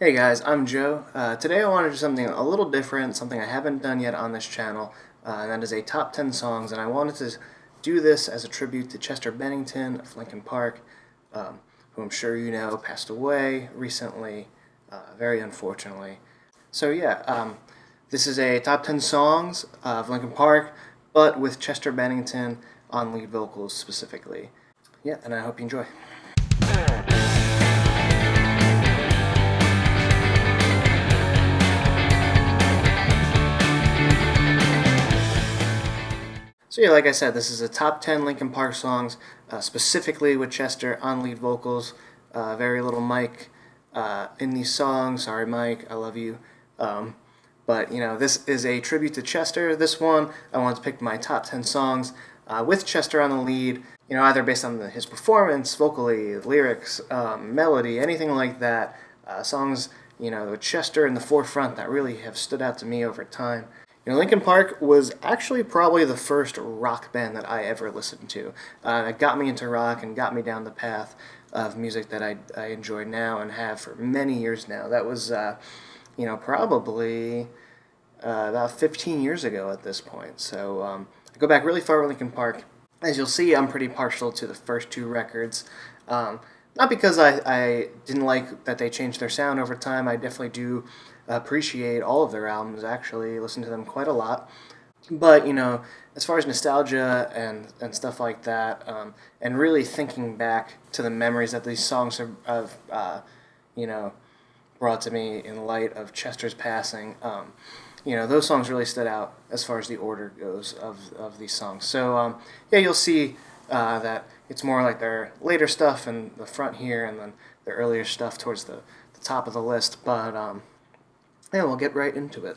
Hey guys, I'm Joe. Today I want to do something a little different, something I haven't done yet on this channel, and that is a top 10 songs, and I wanted to do this as a tribute to Chester Bennington of Linkin Park, who I'm sure you know passed away recently, very unfortunately. So yeah, this is a top 10 songs of Linkin Park, but with Chester Bennington on lead vocals specifically. Yeah, and I hope you enjoy. So yeah, like I said, this is a top 10 Linkin Park songs, specifically with Chester on lead vocals. Very little Mike in these songs. Sorry, Mike, I love you. Um, but this is a tribute to Chester. This one, I wanted to pick my top 10 songs with Chester on the lead. Either based on his performance, vocally, lyrics, melody, anything like that. Songs, with Chester in the forefront that really have stood out to me over time. Linkin Park was actually probably the first rock band that I ever listened to. It got me into rock and got me down the path of music that I enjoy now and have for many years now. That was, probably about 15 years ago at this point. So I go back really far with Linkin Park. As you'll see, I'm pretty partial to the first two records. Not because I didn't like that they changed their sound over time. I definitely do appreciate all of their albums, actually. Listen to them quite a lot. But, as far as nostalgia and stuff like that, and really thinking back to the memories that these songs have you know, brought to me in light of Chester's passing, those songs really stood out as far as the order goes of these songs. So, yeah, you'll see that it's more like their later stuff in the front here and then their earlier stuff towards the top of the list. But, yeah, we'll get right into it.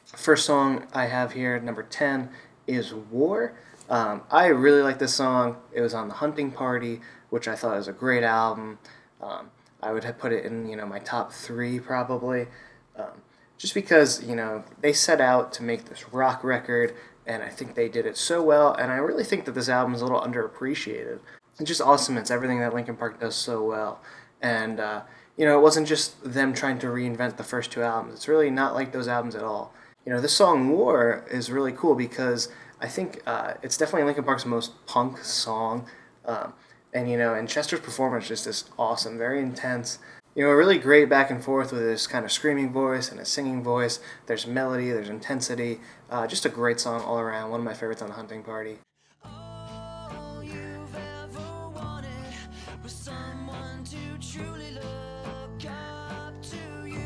First song I have here, number 10, is War. I really like this song. It was on the Hunting Party, which I thought was a great album. I would have put it in, my top three probably. Just because, they set out to make this rock record, and I think they did it so well, and I really think that this album is a little underappreciated. It just awesome. It's everything that Linkin Park does so well. And, it wasn't just them trying to reinvent the first two albums. It's really not like those albums at all. This song War is really cool because I think it's definitely Linkin Park's most punk song. And Chester's performance just is awesome, very intense. A really great back and forth with his kind of screaming voice and his singing voice. There's melody, there's intensity. Just a great song all around. One of my favorites on the Hunting Party. All you've ever wanted was someone to truly look up to you.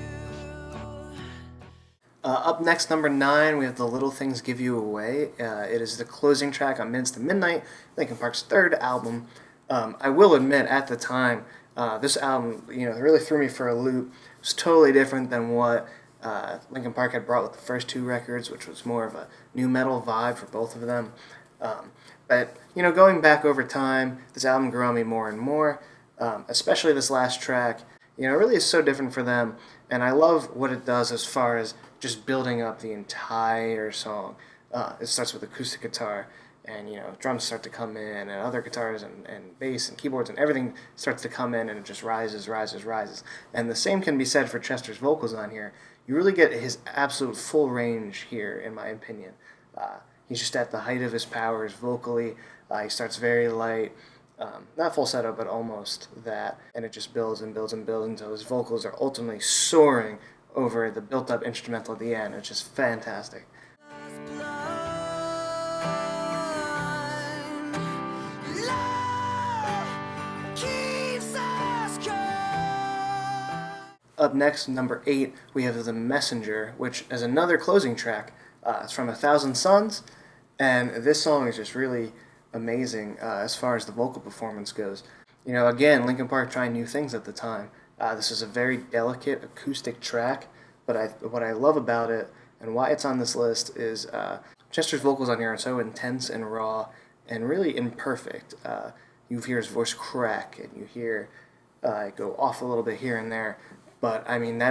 Up next, number 9, we have The Little Things Give You Away. It is the closing track on Minutes to Midnight, Linkin Park's third album. I will admit, at the time, this album, really threw me for a loop. It was totally different than what Linkin Park had brought with the first two records, which was more of a new metal vibe for both of them. But going back over time, this album grew on me more and more, especially this last track. It really is so different for them, and I love what it does as far as just building up the entire song. It starts with acoustic guitar, and drums start to come in, and other guitars and bass and keyboards and everything starts to come in, and it just rises. And the same can be said for Chester's vocals on here. You really get his absolute full range here, in my opinion. He's just at the height of his powers vocally. He starts very light, not falsetto, but almost that, and it just builds and builds and builds until his vocals are ultimately soaring over the built-up instrumental at the end. It's just fantastic. Up next, number 8, we have The Messenger, which is another closing track. It's from A Thousand Suns, and this song is just really amazing as far as the vocal performance goes. Again, Linkin Park trying new things at the time. This is a very delicate acoustic track, but what I love about it and why it's on this list is Chester's vocals on here are so intense and raw and really imperfect. You hear his voice crack, and you hear it go off a little bit here and there. But I mean,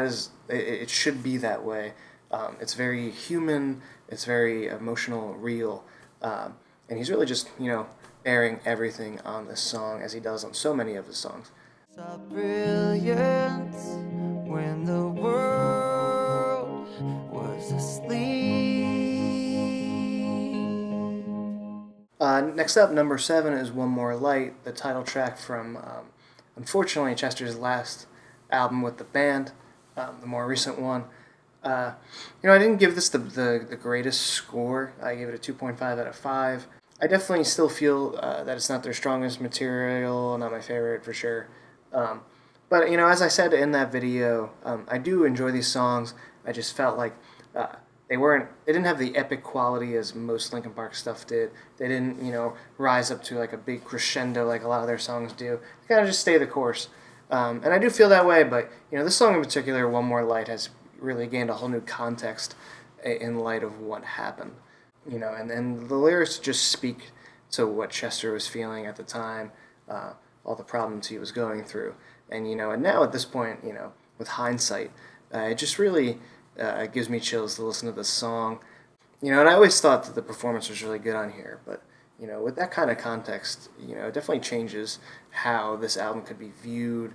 it should be that way. It's very human, it's very emotional, real, and he's really just, airing everything on this song as he does on so many of his songs. Saw brilliance when the world was asleep. Next up, number 7 is One More Light, the title track from, unfortunately, Chester's last album with the band, the more recent one. I didn't give this the greatest score. I gave it a 2.5 out of 5. I definitely still feel that it's not their strongest material, not my favorite for sure. But, as I said in that video, I do enjoy these songs. I just felt like they didn't have the epic quality as most Linkin Park stuff did. They didn't, rise up to like a big crescendo like a lot of their songs do. They kind of just stay the course. And I do feel that way, but, this song in particular, One More Light, has really gained a whole new context in light of what happened. And the lyrics just speak to what Chester was feeling at the time, all the problems he was going through. And, and now at this point, with hindsight, it just really gives me chills to listen to this song. And I always thought that the performance was really good on here, but, with that kind of context, it definitely changes how this album could be viewed.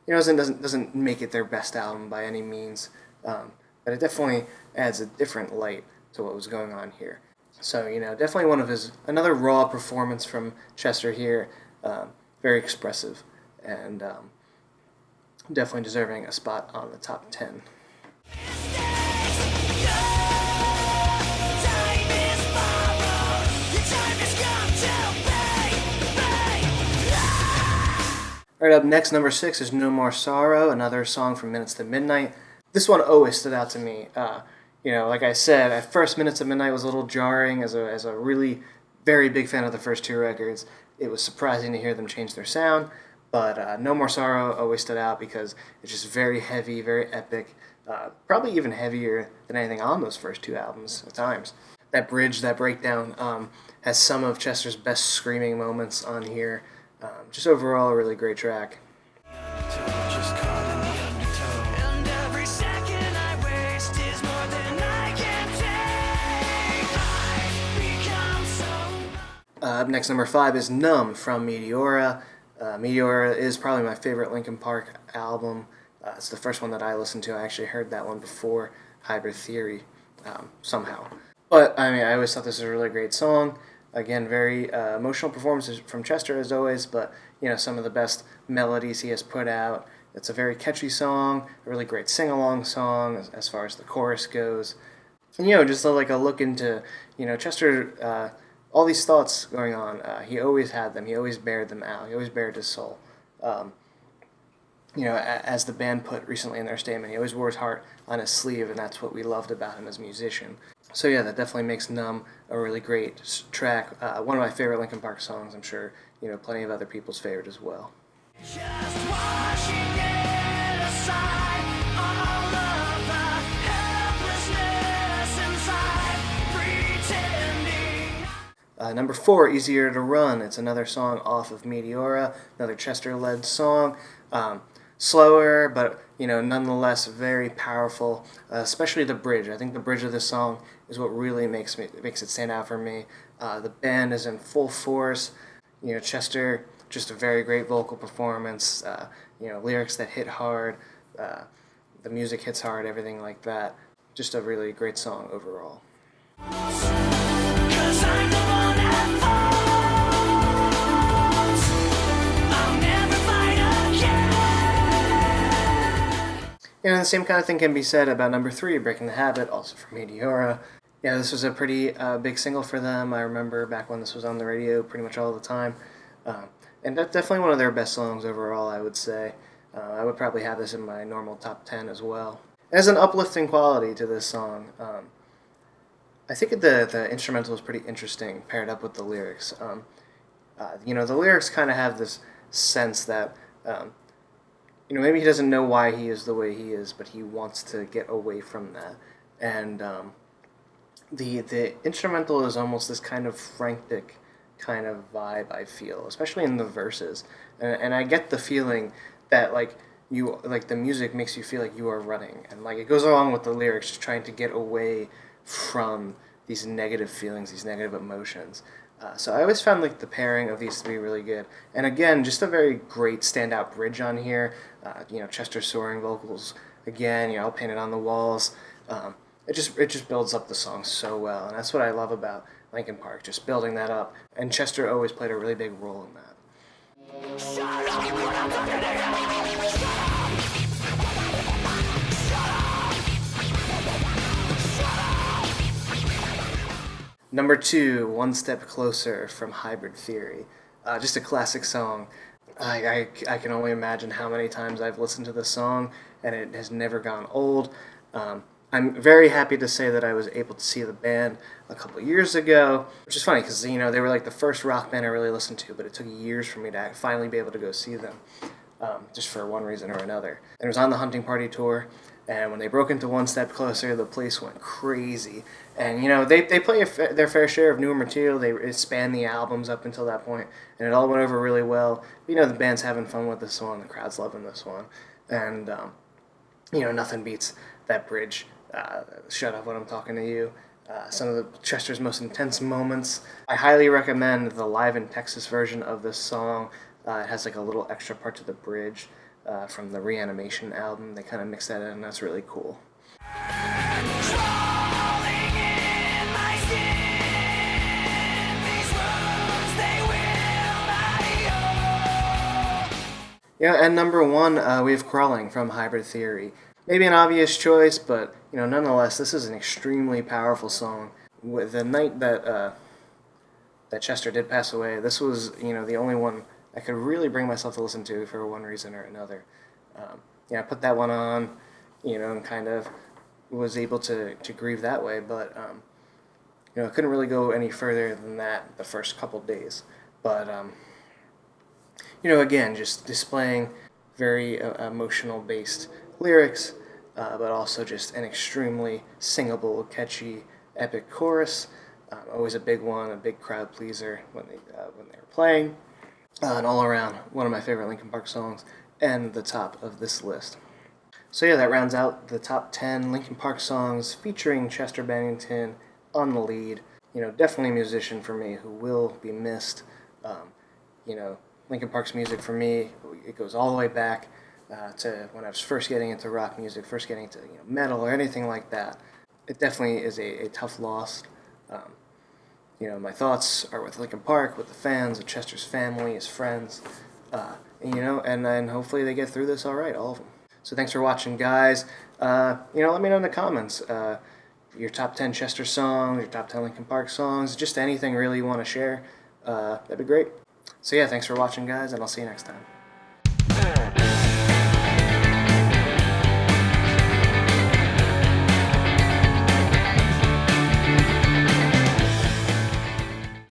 It doesn't make it their best album by any means, but it definitely adds a different light to what was going on here. So, definitely another raw performance from Chester here, very expressive, and definitely deserving a spot on the top 10. Alright, up next, number 6 is No More Sorrow, another song from Minutes to Midnight. This one always stood out to me. Like I said, at first Minutes to Midnight was a little jarring as a really very big fan of the first 2 records. It was surprising to hear them change their sound, but No More Sorrow always stood out because it's just very heavy, very epic, probably even heavier than anything on those first 2 albums at times. That bridge, that breakdown, has some of Chester's best screaming moments on here. Just overall a really great track. Up next, number 5 is Numb from Meteora. Meteora is probably my favorite Linkin Park album. It's the first one that I listened to. I actually heard that one before Hybrid Theory, somehow. But, I always thought this was a really great song. Again, very emotional performances from Chester as always, but, some of the best melodies he has put out. It's a very catchy song, a really great sing-along song as far as the chorus goes. And, just like a look into, Chester, all these thoughts going on, he always had them. He always bared them out. He always bared his soul. As the band put recently in their statement, he always wore his heart on his sleeve, and that's what we loved about him as a musician. So yeah, that definitely makes Numb a really great track. One of my favorite Linkin Park songs, I'm sure, plenty of other people's favorite as well. Just washing it aside, all of the helplessness inside, pretending. Number 4, Easier to Run. It's another song off of Meteora, another Chester-led song. Slower, but nonetheless very powerful. Especially the bridge. I think the bridge of this song is what really makes it stand out for me. The band is in full force. Chester, just a very great vocal performance. Lyrics that hit hard. The music hits hard. Everything like that. Just a really great song overall. 'Cause I'm the one that falls. I'll never fight again. The same kind of thing can be said about number 3, Breaking the Habit, also from Meteora. Yeah, this was a pretty big single for them. I remember back when this was on the radio pretty much all the time. And that's definitely one of their best songs overall, I would say. I would probably have this in my normal top 10 as well. There's an uplifting quality to this song. I think the instrumental is pretty interesting paired up with the lyrics. The lyrics kind of have this sense that, maybe he doesn't know why he is the way he is, but he wants to get away from that. And the instrumental is almost this kind of frantic kind of vibe, I feel, especially in the verses. And I get the feeling that, you like the music makes you feel like you are running, and like it goes along with the lyrics, just trying to get away from these negative feelings, these negative emotions. So I always found like the pairing of these to be really good. And again, just a very great standout bridge on here. Chester soaring vocals again. All painted on the walls. It just builds up the song so well, and that's what I love about Linkin Park, just building that up. And Chester always played a really big role in that. Shut up when I'm talking to you. Shut up. Number 2, One Step Closer from Hybrid Theory. Just a classic song. I can only imagine how many times I've listened to this song, and it has never gone old. I'm very happy to say that I was able to see the band a couple years ago, which is funny because they were like the first rock band I really listened to, but it took years for me to finally be able to go see them, just for one reason or another. And it was on the Hunting Party tour, and when they broke into One Step Closer, the place went crazy. And they play their fair share of newer material. They spanned the albums up until that point, and it all went over really well. The band's having fun with this one, the crowd's loving this one, and nothing beats that bridge. Shut up when I'm talking to you. Some of the Chester's most intense moments. I highly recommend the Live in Texas version of this song. It has like a little extra part to the bridge from the Reanimation album. They kind of mix that in, and that's really cool. Crawling in my skin, these wounds they will not heal. And number 1, we have Crawling from Hybrid Theory. Maybe an obvious choice, but nonetheless, this is an extremely powerful song. With the night that Chester did pass away, this was the only one I could really bring myself to listen to for one reason or another. I put that one on, and kind of was able to grieve that way, but I couldn't really go any further than that the first couple days. But again, just displaying very emotional based lyrics, but also just an extremely singable, catchy, epic chorus. Always a big one, a big crowd pleaser when they were playing. And all around, one of my favorite Linkin Park songs, and the top of this list. So yeah, that rounds out the top 10 Linkin Park songs featuring Chester Bennington on the lead. Definitely a musician for me who will be missed. Linkin Park's music for me, it goes all the way back to when I was first getting into rock music, first getting into metal or anything like that. It definitely is a tough loss. My thoughts are with Linkin Park, with the fans, with Chester's family, his friends, and then hopefully they get through this all right, all of them. So thanks for watching, guys. Let me know in the comments your top 10 Chester songs, your top 10 Linkin Park songs, just anything really you want to share. That'd be great. So yeah, thanks for watching, guys, and I'll see you next time.